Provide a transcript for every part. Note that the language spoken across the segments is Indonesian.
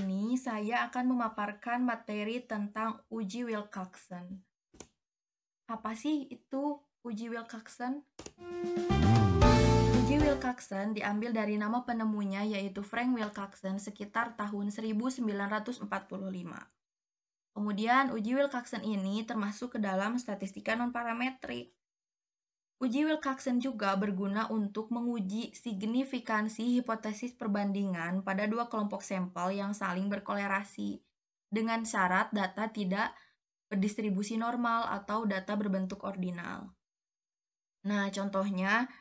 ini saya akan memaparkan materi tentang uji Wilcoxon. Apa sih itu uji Wilcoxon? Uji Wilcoxon diambil dari nama penemunya yaitu Frank Wilcoxon sekitar tahun 1945. Kemudian uji Wilcoxon ini termasuk ke dalam statistika non-parametrik. Uji Wilcoxon juga berguna untuk menguji signifikansi hipotesis perbandingan pada dua kelompok sampel yang saling berkolerasi dengan syarat data tidak berdistribusi normal atau data berbentuk ordinal. Nah, contohnya,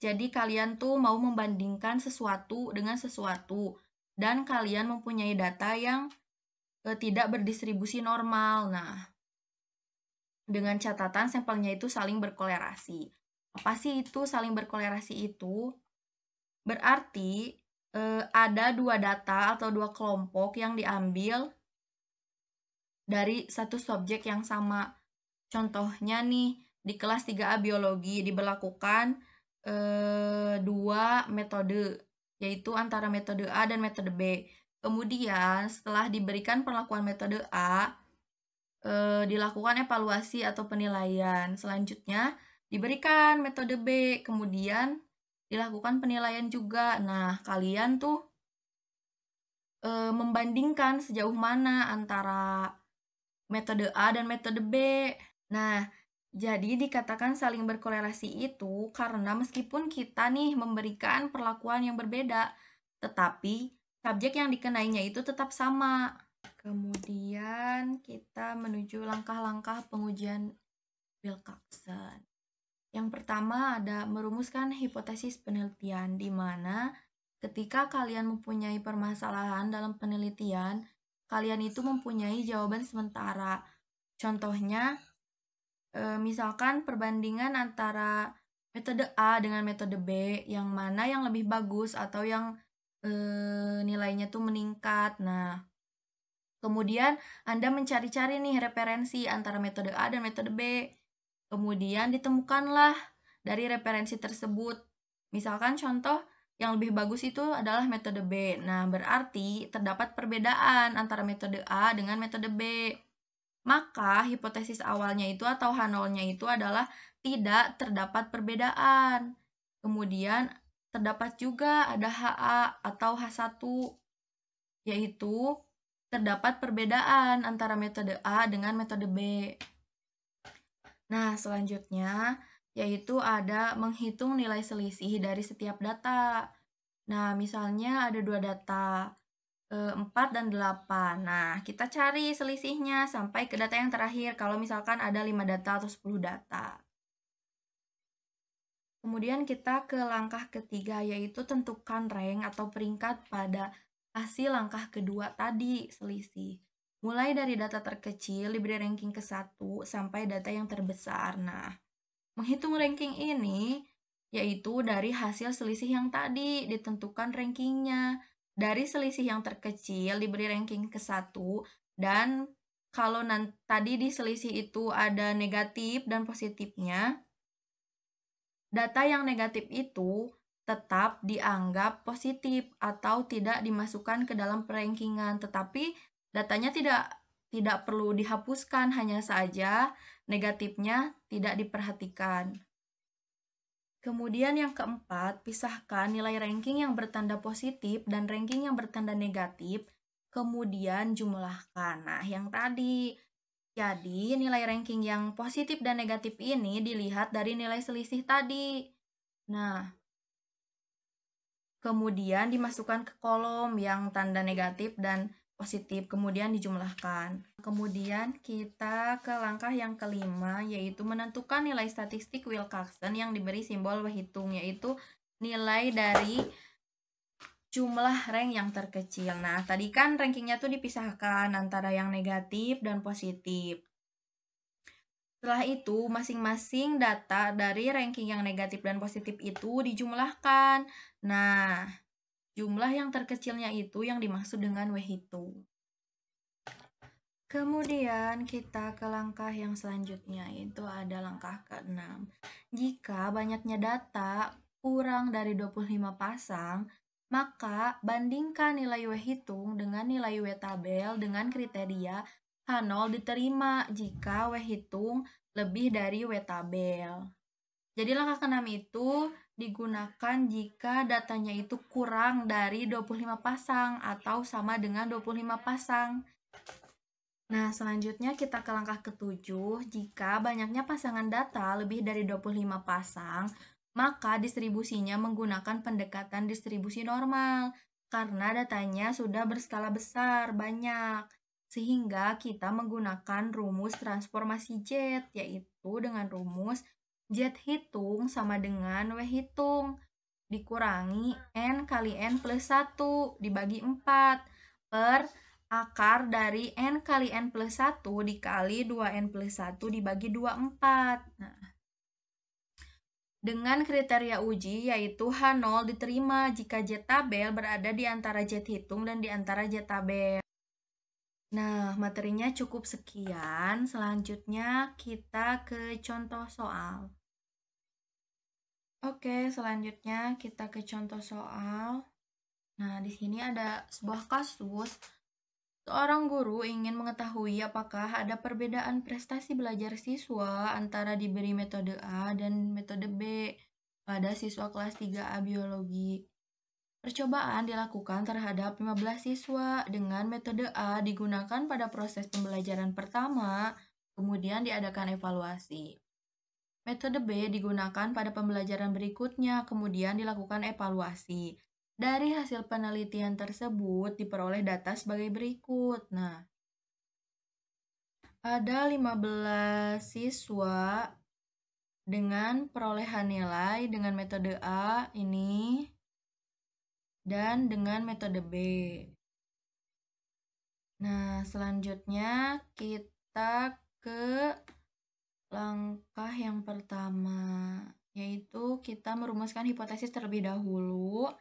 jadi kalian tuh mau membandingkan sesuatu dengan sesuatu dan kalian mempunyai data yang tidak berdistribusi normal. Nah, dengan catatan sampelnya itu saling berkolerasi. Apa sih itu saling berkolerasi itu? Berarti ada dua data atau dua kelompok yang diambil dari satu subjek yang sama. Contohnya nih, di kelas 3A biologi diberlakukan dua metode, yaitu antara metode A dan metode B. Kemudian setelah diberikan perlakuan metode A, dilakukan evaluasi atau penilaian. Selanjutnya diberikan metode B, kemudian dilakukan penilaian juga. Nah, kalian tuh membandingkan sejauh mana antara metode A dan metode B. Nah, jadi dikatakan saling berkolerasi itu karena meskipun kita nih memberikan perlakuan yang berbeda, tetapi subjek yang dikenainya itu tetap sama. Kemudian kita menuju langkah-langkah pengujian Wilcoxon. Yang pertama ada merumuskan hipotesis penelitian, di mana ketika kalian mempunyai permasalahan dalam penelitian, kalian itu mempunyai jawaban sementara. Contohnya, misalkan perbandingan antara metode A dengan metode B, yang mana yang lebih bagus atau yang nilainya tuh meningkat. Nah, kemudian Anda mencari-cari nih referensi antara metode A dan metode B. Kemudian ditemukanlah dari referensi tersebut. Misalkan contoh yang lebih bagus itu adalah metode B. Nah, berarti terdapat perbedaan antara metode A dengan metode B. Maka hipotesis awalnya itu atau H0-nya itu adalah tidak terdapat perbedaan. Kemudian terdapat juga ada HA atau H1, yaitu terdapat perbedaan antara metode A dengan metode B. Nah, selanjutnya yaitu ada menghitung nilai selisih dari setiap data. Nah, misalnya ada dua data, 4 dan 8. Nah, kita cari selisihnya sampai ke data yang terakhir kalau misalkan ada 5 data atau 10 data. Kemudian kita ke langkah ketiga, yaitu tentukan rank atau peringkat pada hasil langkah kedua tadi, selisih. Mulai dari data terkecil diberi ranking ke-1 sampai data yang terbesar. Nah, menghitung ranking ini yaitu dari hasil selisih yang tadi ditentukan rankingnya. Dari selisih yang terkecil diberi ranking ke-1 dan kalau tadi di selisih itu ada negatif dan positifnya, data yang negatif itu tetap dianggap positif atau tidak dimasukkan ke dalam rankingan, tetapi datanya tidak perlu dihapuskan, hanya saja negatifnya tidak diperhatikan. Kemudian yang keempat, pisahkan nilai ranking yang bertanda positif dan ranking yang bertanda negatif, kemudian jumlahkan. Nah, yang tadi. Jadi, nilai ranking yang positif dan negatif ini dilihat dari nilai selisih tadi. Nah, kemudian dimasukkan ke kolom yang tanda negatif dan positif, kemudian dijumlahkan. Kemudian kita ke langkah yang kelima, yaitu menentukan nilai statistik Wilcoxon yang diberi simbol berhitung, yaitu nilai dari jumlah rank yang terkecil. Nah, tadi kan rankingnya tuh dipisahkan antara yang negatif dan positif. Setelah itu, masing-masing data dari ranking yang negatif dan positif itu dijumlahkan. Nah, jumlah yang terkecilnya itu yang dimaksud dengan W-hitung. Kemudian kita ke langkah yang selanjutnya, yaitu ada langkah ke-6. Jika banyaknya data kurang dari 25 pasang, Maka, bandingkan nilai W hitung dengan nilai W tabel dengan kriteria H0 diterima jika W hitung lebih dari W tabel. Jadi langkah ke-6 itu digunakan jika datanya itu kurang dari 25 pasang atau sama dengan 25 pasang. Nah, selanjutnya kita ke langkah ke-7. Jika banyaknya pasangan data lebih dari 25 pasang, maka distribusinya menggunakan pendekatan distribusi normal karena datanya sudah berskala besar, banyak. Sehingga kita menggunakan rumus transformasi Z, yaitu dengan rumus Z hitung sama dengan W hitung dikurangi N kali N plus 1 dibagi 4 per akar dari N kali N plus 1 dikali 2N plus 1 dibagi 24. Nah, dengan kriteria uji yaitu H0 diterima jika Z tabel berada di antara Z hitung dan di antara Z tabel. Nah, materinya cukup sekian. Selanjutnya kita ke contoh soal. Oke, selanjutnya kita ke contoh soal. Nah, di sini ada sebuah kasus. Seorang guru ingin mengetahui apakah ada perbedaan prestasi belajar siswa antara diberi metode A dan metode B pada siswa kelas 3A biologi. Percobaan dilakukan terhadap 15 siswa dengan metode A digunakan pada proses pembelajaran pertama, kemudian diadakan evaluasi. Metode B digunakan pada pembelajaran berikutnya, kemudian dilakukan evaluasi. Dari hasil penelitian tersebut diperoleh data sebagai berikut. Nah, ada 15 siswa dengan perolehan nilai dengan metode A ini dan dengan metode B. Nah, selanjutnya kita ke langkah yang pertama, yaitu kita merumuskan hipotesis terlebih dahulu.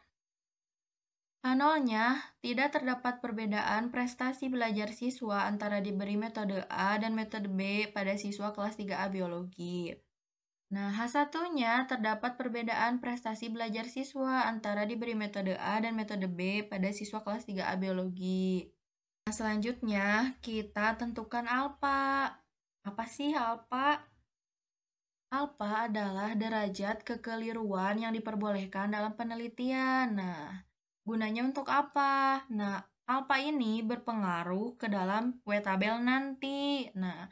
H0-nya, tidak terdapat perbedaan prestasi belajar siswa antara diberi metode A dan metode B pada siswa kelas 3A biologi. Nah, H1-nya terdapat perbedaan prestasi belajar siswa antara diberi metode A dan metode B pada siswa kelas 3A biologi. Nah, selanjutnya kita tentukan alfa. Apa sih alfa? Alfa adalah derajat kekeliruan yang diperbolehkan dalam penelitian. Nah, gunanya untuk apa? Nah, alfa ini berpengaruh ke dalam W tabel nanti. Nah,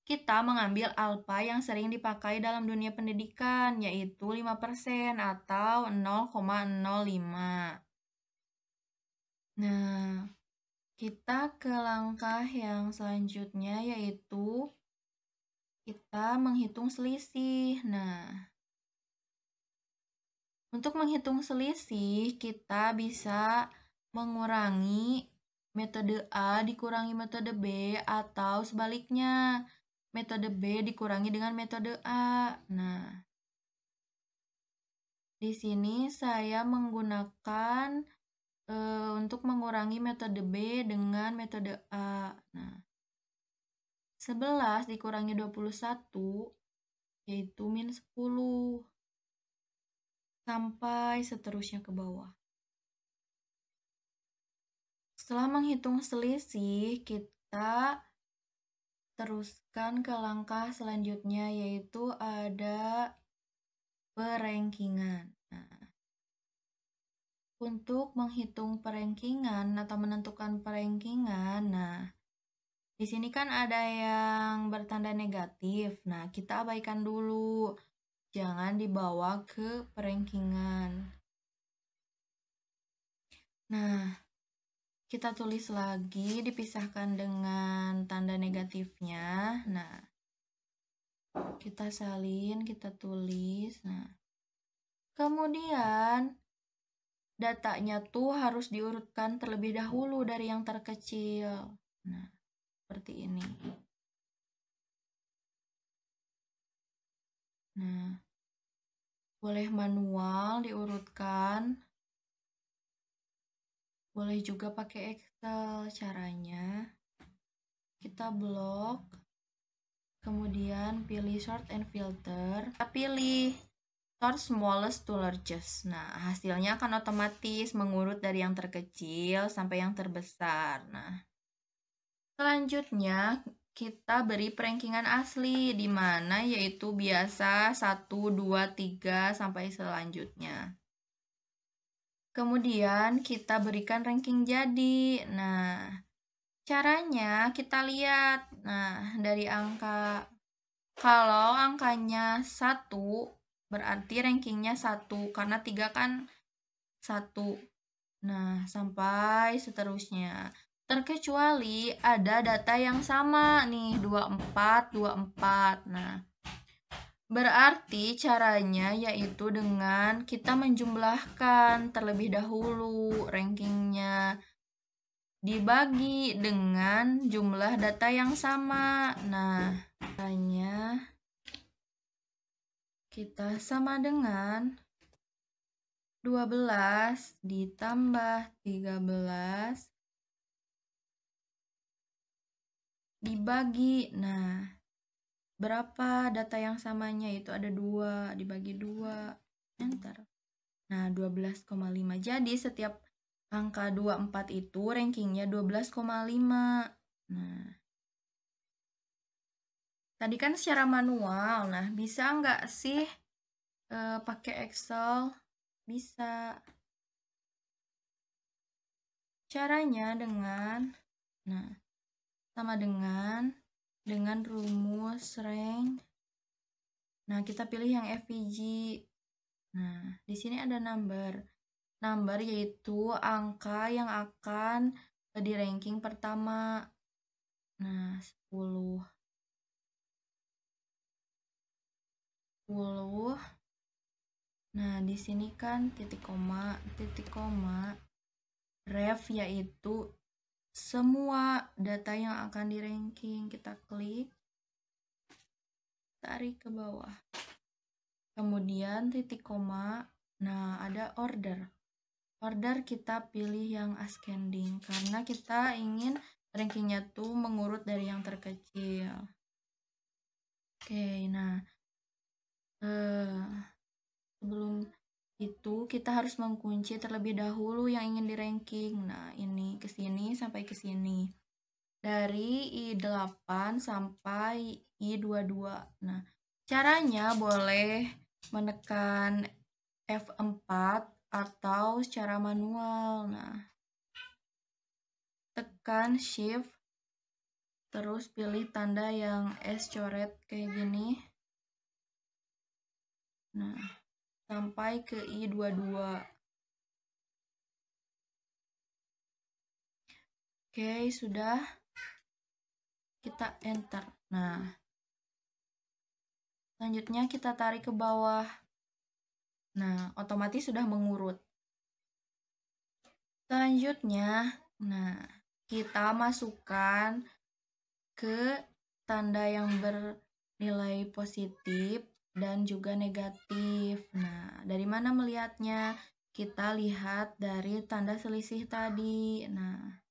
kita mengambil alfa yang sering dipakai dalam dunia pendidikan, yaitu 5% atau 0,05. Nah, kita ke langkah yang selanjutnya, yaitu kita menghitung selisih. Nah, untuk menghitung selisih, kita bisa mengurangi metode A dikurangi metode B atau sebaliknya, metode B dikurangi dengan metode A. Nah, di sini saya menggunakan untuk mengurangi metode B dengan metode A. Nah, 11 dikurangi 21 yaitu min 10 sampai seterusnya ke bawah. Setelah menghitung selisih, kita teruskan ke langkah selanjutnya, yaitu ada perankingan. Nah, untuk menghitung perankingan atau menentukan perankingan, nah, di sini kan ada yang bertanda negatif. Nah, kita abaikan dulu. Jangan dibawa ke perankingan. Nah, kita tulis lagi, dipisahkan dengan tanda negatifnya. Nah, kita salin, kita tulis. Nah, kemudian datanya tuh harus diurutkan terlebih dahulu dari yang terkecil. Nah, seperti ini. Nah, boleh manual diurutkan. Boleh juga pakai Excel caranya. Kita blok. Kemudian pilih sort and filter. Kita pilih sort smallest to largest. Nah, hasilnya akan otomatis mengurut dari yang terkecil sampai yang terbesar. Nah, selanjutnya kita beri perankingan asli di mana yaitu biasa 1, 2, 3 sampai selanjutnya. Kemudian kita berikan ranking jadi. Nah, caranya kita lihat. Nah, dari angka, kalau angkanya 1 berarti rankingnya 1 karena 3 kan 1. Nah, sampai seterusnya. Terkecuali ada data yang sama nih, 24, 24. Nah, berarti caranya yaitu dengan kita menjumlahkan terlebih dahulu rankingnya dibagi dengan jumlah data yang sama. Nah, caranya kita sama dengan 12 ditambah 13 dibagi. Nah, berapa data yang samanya? Itu ada 2 dibagi 2. Enter. Nah, 12,5. Jadi setiap angka 24 itu rankingnya 12,5. Nah, tadi kan secara manual. Nah, bisa nggak sih pakai Excel? Bisa. Caranya dengan, nah, sama dengan rumus rank. Nah, kita pilih yang FPG. Nah, di sini ada number. Number yaitu angka yang akan di ranking pertama. Nah, 10. 10. Nah, di sini kan titik koma, ref yaitu semua data yang akan di ranking. Kita klik, tarik ke bawah. Kemudian titik koma. Nah, ada order. Order kita pilih yang ascending karena kita ingin rankingnya tuh mengurut dari yang terkecil. Oke, nah sebelum itu kita harus mengunci terlebih dahulu yang ingin di ranking. Nah, ini ke sini sampai ke sini. Dari I8 sampai I22. Nah, caranya boleh menekan F4 atau secara manual. Nah, tekan shift terus pilih tanda yang S coret kayak gini. Nah, sampai ke I22. Oke, sudah. Kita enter. Nah, selanjutnya kita tarik ke bawah. Nah, otomatis sudah mengurut. Selanjutnya, nah, kita masukkan ke tanda yang bernilai positif dan juga negatif. Nah, dari mana melihatnya? Kita lihat dari tanda selisih tadi. Nah,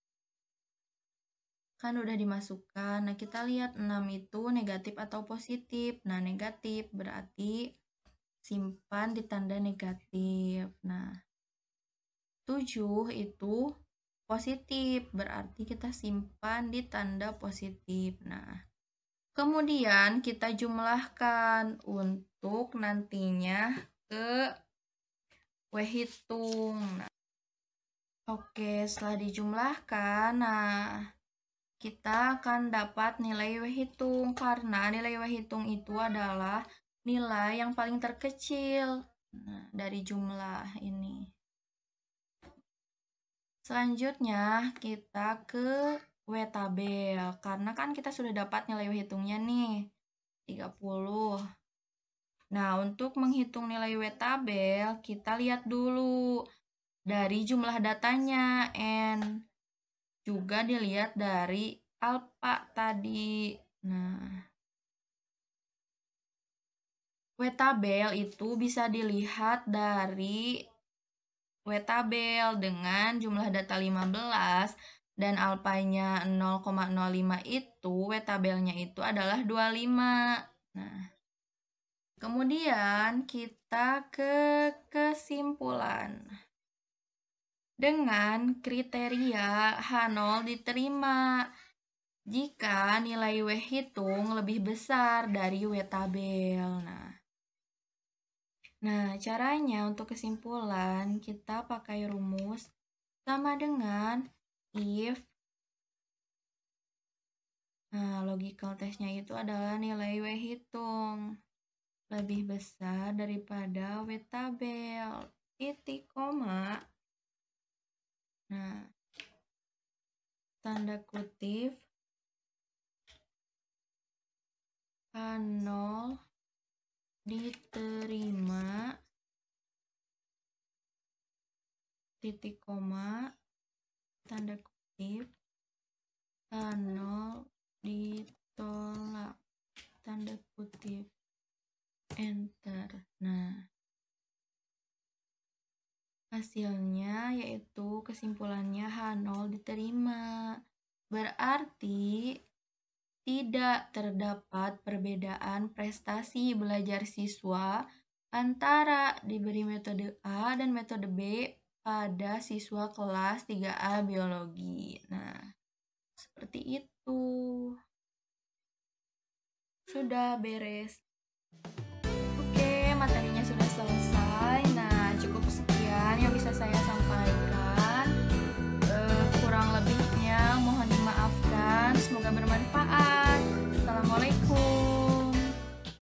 kan udah dimasukkan. Nah, kita lihat 6 itu negatif atau positif. Nah, negatif berarti simpan di tanda negatif. Nah, 7 itu positif, berarti kita simpan di tanda positif. Nah, kemudian kita jumlahkan untuk nantinya ke wHitung. Nah, oke, setelah dijumlahkan, nah kita akan dapat nilai wHitung karena nilai wHitung itu adalah nilai yang paling terkecil dari jumlah ini. Selanjutnya kita ke wtabel karena kan kita sudah dapat nilai wHitungnya nih 30. Nah, untuk menghitung nilai wtabel kita lihat dulu dari jumlah datanya n, juga dilihat dari alfa tadi. Nah, wtabel itu bisa dilihat dari wtabel dengan jumlah data 15 dan alfanya 0,05 itu wtabelnya itu adalah 25. Nah, Kemudian kita ke kesimpulan. Dengan kriteria H0 diterima jika nilai W hitung lebih besar dari W tabel. Nah, caranya untuk kesimpulan kita pakai rumus sama dengan if. Nah, logical testnya itu adalah nilai W hitung lebih besar daripada W tabel. Titik koma. Nah, tanda kutip H0 diterima titik koma tanda kutip H0 ditolak tanda kutip enter. Nah, hasilnya yaitu kesimpulannya H0 diterima. Berarti tidak terdapat perbedaan prestasi belajar siswa antara diberi metode A dan metode B pada siswa kelas 3A biologi. Nah, seperti itu. Sudah beres.